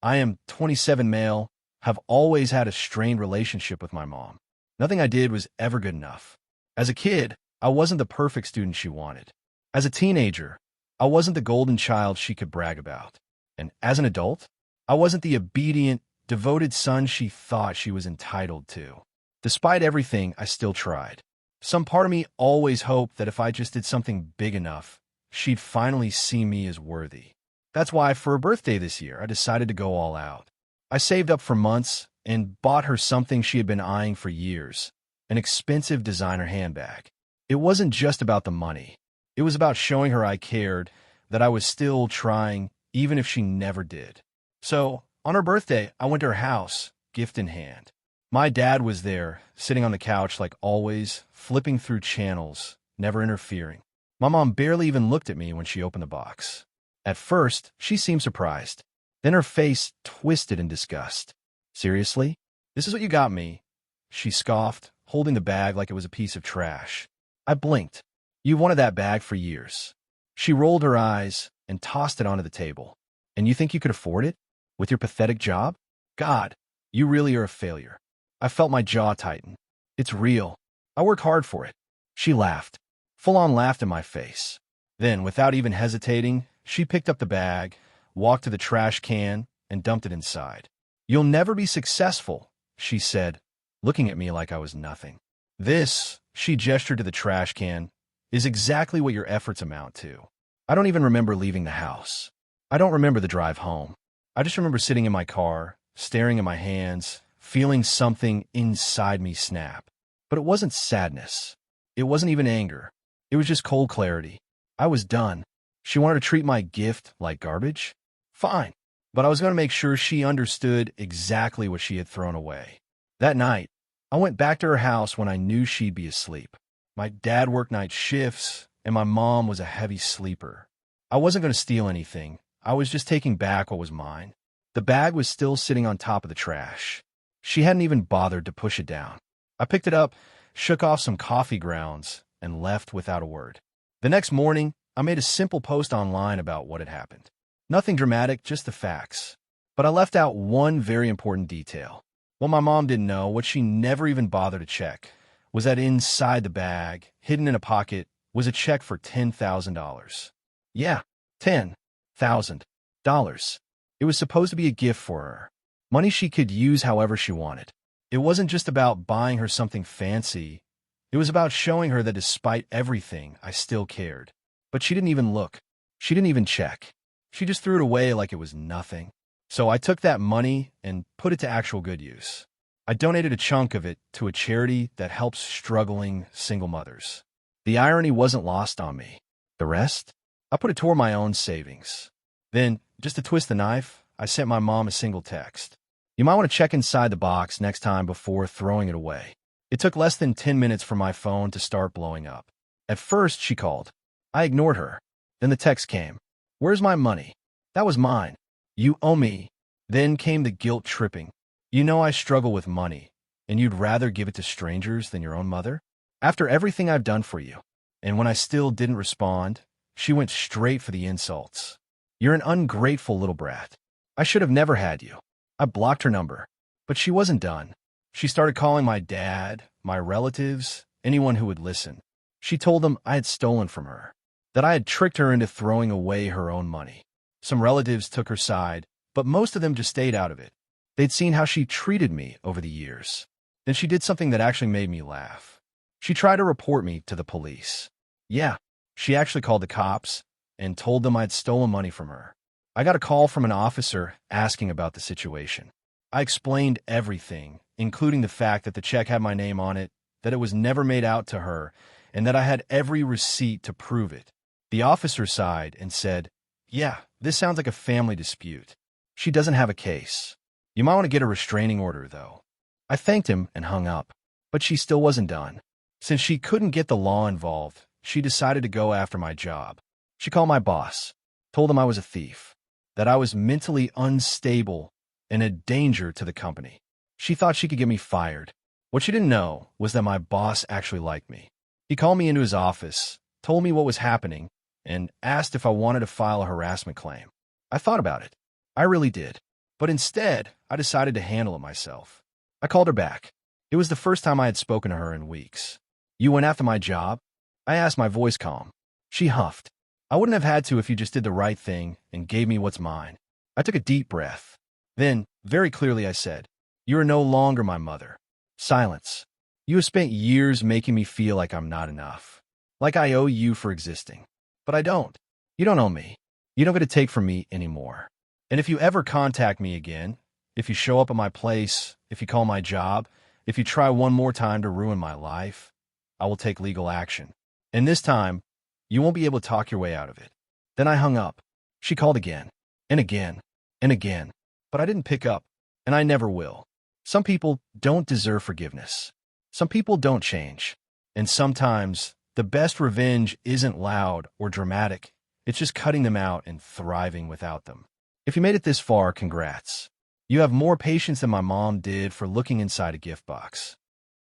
I am 27 male, have always had a strained relationship with my mom. Nothing I did was ever good enough. As a kid, I wasn't the perfect student she wanted. As a teenager, I wasn't the golden child she could brag about. And as an adult, I wasn't the obedient, devoted son she thought she was entitled to. Despite everything, I still tried. Some part of me always hoped that if I just did something big enough, she'd finally see me as worthy. That's why, for her birthday this year, I decided to go all out. I saved up for months and bought her something she had been eyeing for years, an expensive designer handbag. It wasn't just about the money. It was about showing her I cared, that I was still trying, even if she never did. So, on her birthday, I went to her house, gift in hand. My dad was there, sitting on the couch like always, flipping through channels, never interfering. My mom barely even looked at me when she opened the box. At first, she seemed surprised. Then her face twisted in disgust. "Seriously? This is what you got me?" She scoffed, holding the bag like it was a piece of trash. I blinked. "You've wanted that bag for years." She rolled her eyes and tossed it onto the table. "And you think you could afford it? With your pathetic job? God, you really are a failure." I felt my jaw tighten. "It's real. I work hard for it." She laughed, full-on laughed in my face. Then, without even hesitating, she picked up the bag, walked to the trash can, and dumped it inside. "You'll never be successful," she said, looking at me like I was nothing. "This," she gestured to the trash can, "is exactly what your efforts amount to." I don't even remember leaving the house. I don't remember the drive home. I just remember sitting in my car, staring at my hands, feeling something inside me snap. But it wasn't sadness. It wasn't even anger. It was just cold clarity. I was done. She wanted to treat my gift like garbage? Fine. But I was going to make sure she understood exactly what she had thrown away. That night, I went back to her house when I knew she'd be asleep. My dad worked night shifts, and my mom was a heavy sleeper. I wasn't going to steal anything. I was just taking back what was mine. The bag was still sitting on top of the trash. She hadn't even bothered to push it down. I picked it up, shook off some coffee grounds, and left without a word. The next morning, I made a simple post online about what had happened. Nothing dramatic, just the facts. But I left out one very important detail. What my mom didn't know, what she never even bothered to check, was that inside the bag, hidden in a pocket, was a check for $10,000. Yeah, $10,000. It was supposed to be a gift for her. Money she could use however she wanted. It wasn't just about buying her something fancy. It was about showing her that despite everything, I still cared. But she didn't even look. She didn't even check. She just threw it away like it was nothing. So I took that money and put it to actual good use. I donated a chunk of it to a charity that helps struggling single mothers. The irony wasn't lost on me. The rest? I put it toward my own savings. Then, just to twist the knife, I sent my mom a single text. "You might want to check inside the box next time before throwing it away." It took less than 10 minutes for my phone to start blowing up. At first, she called. I ignored her. Then the text came. "Where's my money? That was mine. You owe me." Then came the guilt tripping. "You know I struggle with money, and you'd rather give it to strangers than your own mother? After everything I've done for you." And when I still didn't respond, she went straight for the insults. "You're an ungrateful little brat. I should have never had you." I blocked her number. But she wasn't done. She started calling my dad, my relatives, anyone who would listen. She told them I had stolen from her, that I had tricked her into throwing away her own money. Some relatives took her side, but most of them just stayed out of it. They'd seen how she treated me over the years. Then she did something that actually made me laugh. She tried to report me to the police. Yeah, she actually called the cops and told them I'd stolen money from her. I got a call from an officer asking about the situation. I explained everything, including the fact that the check had my name on it, that it was never made out to her, and that I had every receipt to prove it. The officer sighed and said, "Yeah, this sounds like a family dispute. She doesn't have a case. You might want to get a restraining order, though." I thanked him and hung up, but she still wasn't done. Since she couldn't get the law involved, she decided to go after my job. She called my boss, told him I was a thief, that I was mentally unstable and a danger to the company. She thought she could get me fired. What she didn't know was that my boss actually liked me. He called me into his office, told me what was happening, and asked if I wanted to file a harassment claim. I thought about it. I really did. But instead, I decided to handle it myself. I called her back. It was the first time I had spoken to her in weeks. "You went after my job?" I asked, my voice calm. She huffed. "I wouldn't have had to if you just did the right thing and gave me what's mine." I took a deep breath. Then, very clearly, I said, "You are no longer my mother." Silence. "You have spent years making me feel like I'm not enough. Like I owe you for existing. But I don't. You don't owe me. You don't get to take from me anymore. And if you ever contact me again, if you show up at my place, if you call my job, if you try one more time to ruin my life, I will take legal action. And this time, you won't be able to talk your way out of it." Then I hung up. She called again, and again, and again. But I didn't pick up, and I never will. Some people don't deserve forgiveness. Some people don't change. And sometimes, the best revenge isn't loud or dramatic. It's just cutting them out and thriving without them. If you made it this far, congrats. You have more patience than my mom did for looking inside a gift box.